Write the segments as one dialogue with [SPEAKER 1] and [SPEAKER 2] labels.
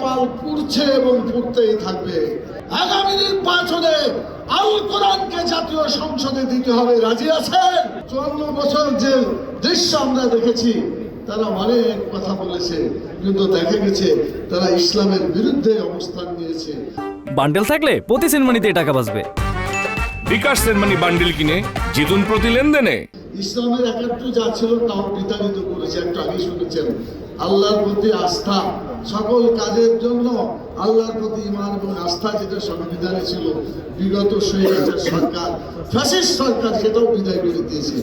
[SPEAKER 1] কপাল পুড়ছে এবং পুড়তেই থাকবে। আগামী নির্বাচনে আল কোরআনকে জাতীয় সংসদে দিতে হবে, রাজি আছেন? 54 বছর যে দৃশ্য আমরা দেখেছি, তারা অনেক কথা বলেছে, কিন্তু দেখা গেছে তারা ইসলামের বিরুদ্ধে অবস্থান নিয়েছে।
[SPEAKER 2] বান্ডেল থাকলে প্রতি সেনমানিতে টাকা বাঁচবে।
[SPEAKER 3] বিকাশ সেনমানি বান্ডেল কিনে জিতুন প্রতি লেনদেনে।
[SPEAKER 1] ইসলামের একাত্ম যা ছিল তাও বিতাড়িত করেছে। একটু আগে শুনেছেন, আল্লাহর প্রতি আস্থা, সকল কাজের জন্য আল্লাহর প্রতি ঈমান এবং আস্থা যেটা সংবিধানে ছিল, বিগত স্বৈরাচার সরকার, ফ্যাসিস্ট সরকার সেটাও বিদায় করে দিয়েছে।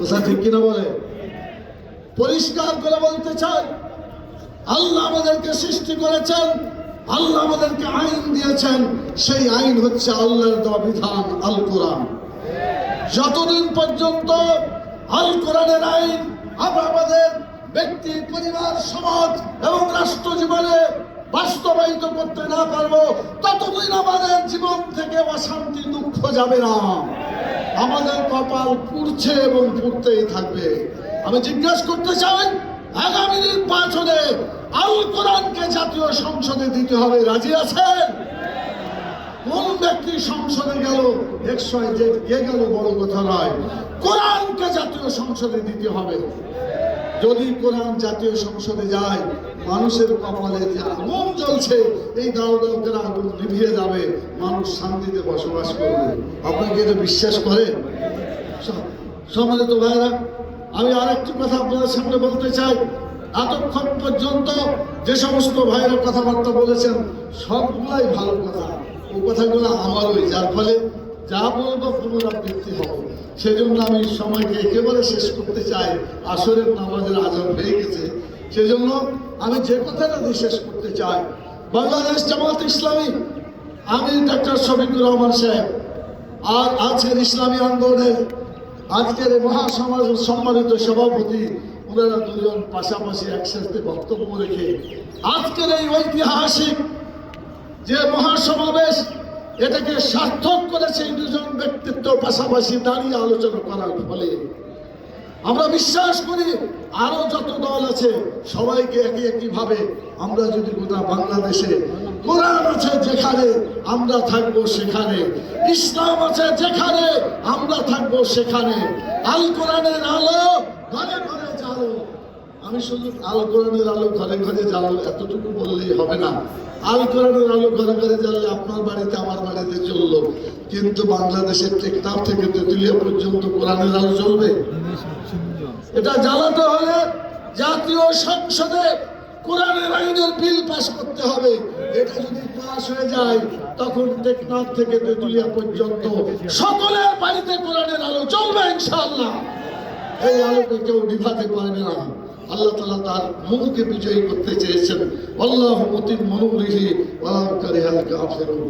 [SPEAKER 1] কথা ঠিক কিনা বলে? পরিষ্কার করে বলতে চাই, আল্লাহ আমাদেরকে সৃষ্টি করেছেন, আল্লাহ আমাদেরকে আইন দিয়েছেন, সেই আইন হচ্ছে আল্লাহর দেওয়া বিধান আল কোরআন। যতদিন পর্যন্ত আল কোরআনের আইন আমরা আমাদের ব্যক্তি, পরিবার, সমাজ এবং রাষ্ট্র জীবনে বাস্তবায়িত করতে না পারবো, ততদিন আমাদের জীবন থেকে অশান্তি, দুঃখ যাবে না। আমাদের কপাল পুড়ছে এবং পুড়তেই থাকবে। আমি জিজ্ঞাসা করতে চাই, আগামী নির্বাচনে আল কোরআনকে জাতীয় সংসদে দিতে হবে, রাজি আছেন? কোন ব্যক্তি সংসদে গেল, XYZ কে গেল বড় কথা নয়, কোরআনকে জাতীয় সংসদে দিতে হবে। যদি কোরআন জাতীয় সংসদে যায়, মানুষের কপালে যে আগুন জ্বলছে, এই দাও দাও করে আগুন নিভিয়ে যাবে, মানুষ শান্তিতে বসবাস করবে। আপনাকে এটা বিশ্বাস করেন? সম্মানিত ভাইরা, আমি আরেকটি কথা আপনাদের সামনে বলতে চাই। এতক্ষণ পর্যন্ত যে সমস্ত ভাইরা কথাবার্তা বলেছেন, সবগুলাই ভালো কথা, ও কথাগুলো আমারই, যার ফলে যা বলবো পুনরাবৃত্তি হবে। সেজন্য আমি সময়কে একেবারে শেষ করতে চাই। আসরের নামাজের আজান হয়ে গেছে, সেজন্য আমি যে কথাটা দিয়ে শেষ করতে চাই, বাংলাদেশ জামাত ইসলামী আমির ডক্টর শফিকুর রহমান সাহেব আর আজকের ইসলামী আন্দোলনের আজকের মহাসমাজ সম্মানিত সভাপতি, ওনারা দুজন পাশাপাশি একসাথে বক্তব্য রেখে আজকের এই ঐতিহাসিক যে মহাসমাবেশ, এটাকে সার্থক করেছে এই দুজন ব্যক্তিত্ব পাশাপাশি দাঁড়িয়ে আলোচনা করার ফলে। আমরা বিশ্বাস করি আরো যত দল আছে সবাইকে একই একই ভাবে আমরা যদি গোটা বাংলাদেশে কোরআন আছে যেখানে আমরা থাকবো সেখানে, ইসলাম আছে যেখানে আমরা থাকবো সেখানে, আল কোরআনের আলো ঘরে ঘরে জ্বালো। আমি শুধু আল কোরআনের আলো ঘরে ঘরে জ্বালো এতটুকু বললেই হবে না। আল কোরআনের আলো ঘরে ঘরে জ্বাললে আপনার বাড়িতে আমার বাড়িতে চললো, কিন্তু বাংলাদেশের টেকনাফ থেকে তেঁতুলিয়া পর্যন্ত কোরআনের আলো চলবে? এটা জ্বালাতে হলে জাতীয় সংসদে কোরআনের আইনের বিল পাস করতে হবে। এটা যদি পাস হয়ে যায়, তখন টেকনাফ থেকে তেঁতুলিয়া পর্যন্ত সকলের বাড়িতে কোরআনের আলো চলবে ইনশাআল্লাহ। এই আলোকে কেউ নিভাতে পারবে না। আল্লাহ তাআলা তার নূরকে বিজয়ী করতে চেয়েছেন। আল্লাহু মুতিম নূরিহি ওয়া লাউ কারিহাল কাফিরুন।